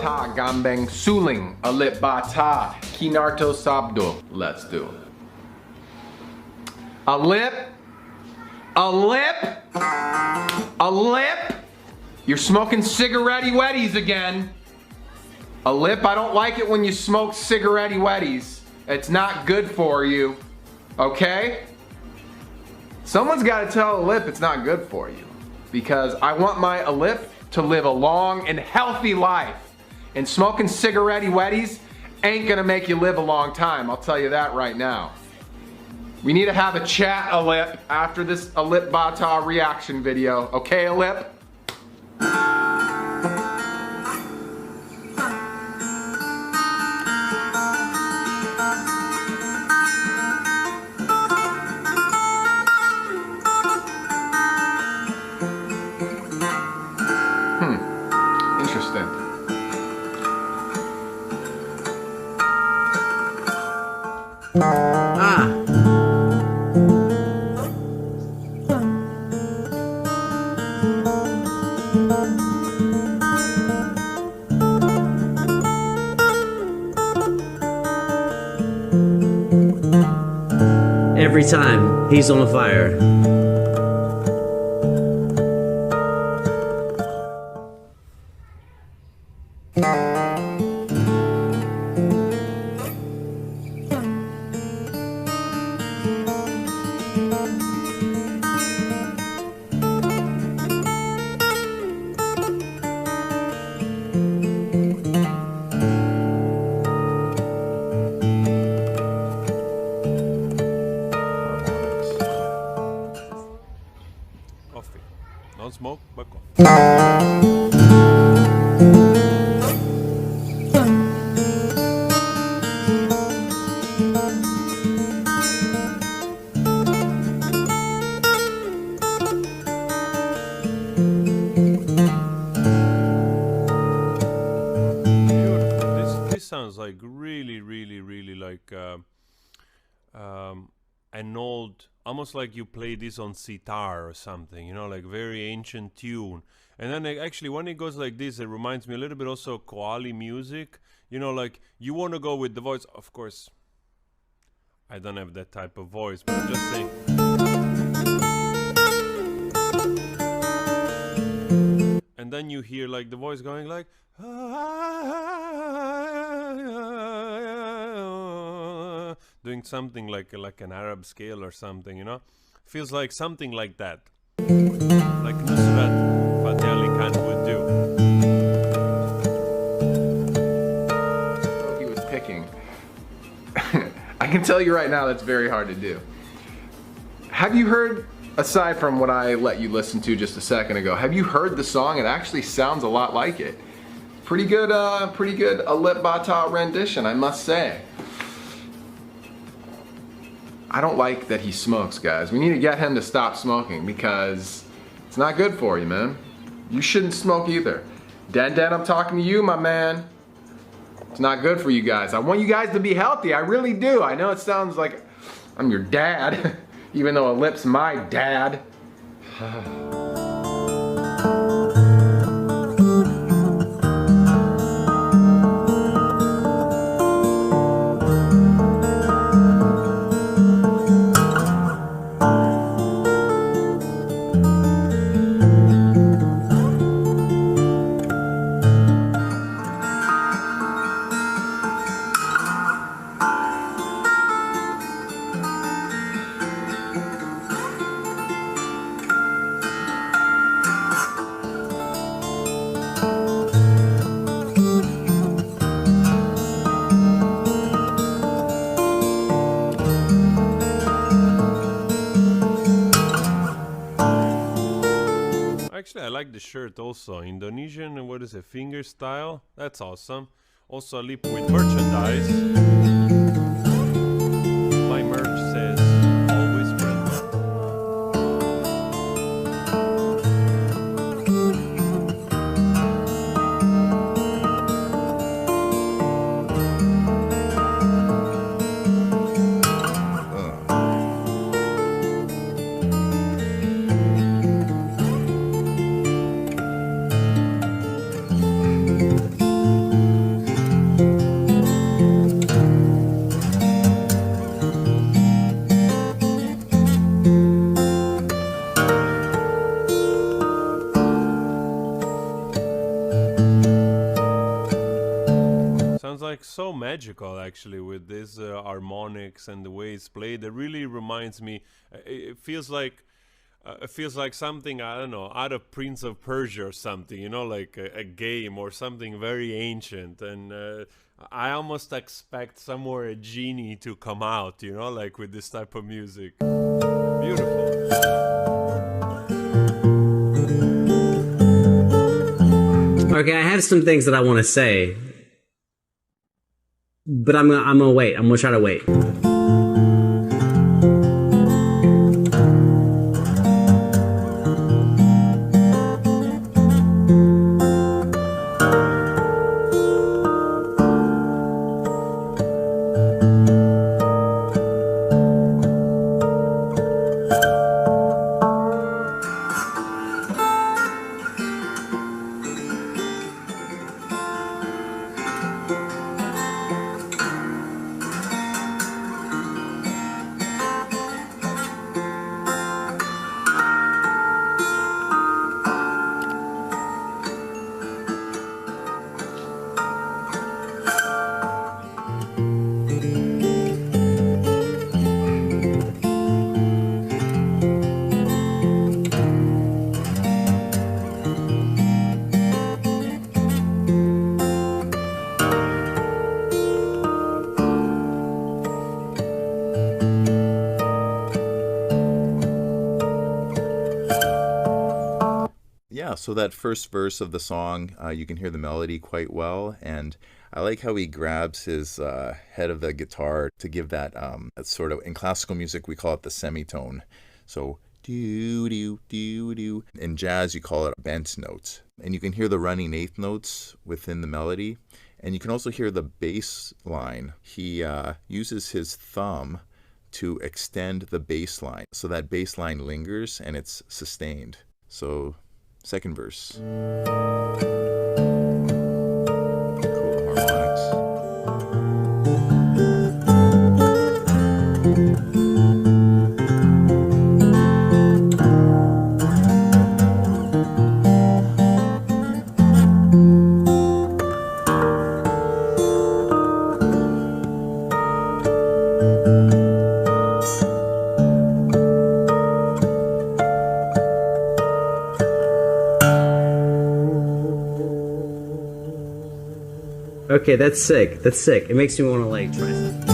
semata-mata, Gambang Suling, alip bata, Narto sabdo. Let's do it. A lip. You're smoking cigarette-y wetties again. A lip, I don't like it when you smoke cigarette-y wetties. It's not good for you, okay? Someone's gotta tell a lip it's not good for you, because I want my lip to live a long and healthy life. And smoking cigarette-y wetties ain't gonna make you live a long time, I'll tell you that right now. We need to have a chat, Alip, after this Alip Bata reaction video. Okay, Alip? Interesting. Every time he's on fire. Coffee. Don't smoke, but coffee. Beautiful. This sounds like really like an old, almost like you play this on sitar or something, you know, like very ancient tune. And then actually when it goes like this, it reminds me a little bit also of Koali music, you know, like you want to go with the voice. Of course, I don't have that type of voice, but I'm just saying. And then you hear like the voice going like, doing something like an Arab scale or something, you know? Feels like something like that. Like Nusrat Fateh Ali Khan would do. He was picking. I can tell you right now that's very hard to do. Have you heard, aside from what I let you listen to just a second ago, have you heard the song? It actually sounds a lot like it. Pretty good Alip Bata rendition, I must say. I don't like that he smokes, guys. We need to get him to stop smoking because it's not good for you, man. You shouldn't smoke either. Dan, I'm talking to you, my man. It's not good for you guys. I want you guys to be healthy, I really do. I know it sounds like I'm your dad, even though Alip's my dad. Actually, I like the shirt also. Indonesian, what is it? Fingerstyle. That's awesome. Also, a lip with merchandise. My merch says always friendly. like so magical actually with this harmonics and the way it's played. It really reminds me. It feels like. It feels like something, I don't know, out of Prince of Persia or something, you know, like a game or something very ancient. And I almost expect somewhere a genie to come out, you know, like with this type of music. Beautiful. Okay, I have some things that I want to say, but I'm gonna wait. I'm gonna try to wait. Yeah, so that first verse of the song, you can hear the melody quite well, and I like how he grabs his head of the guitar to give that sort of, in classical music we call it the semitone. So do do do do. In jazz you call it bent notes, and you can hear the running eighth notes within the melody, and you can also hear the bass line. He uses his thumb to extend the bass line, so that bass line lingers and it's sustained. So. Second verse. Cool harmonics. Okay, that's sick. That's sick. It makes me want to like try something.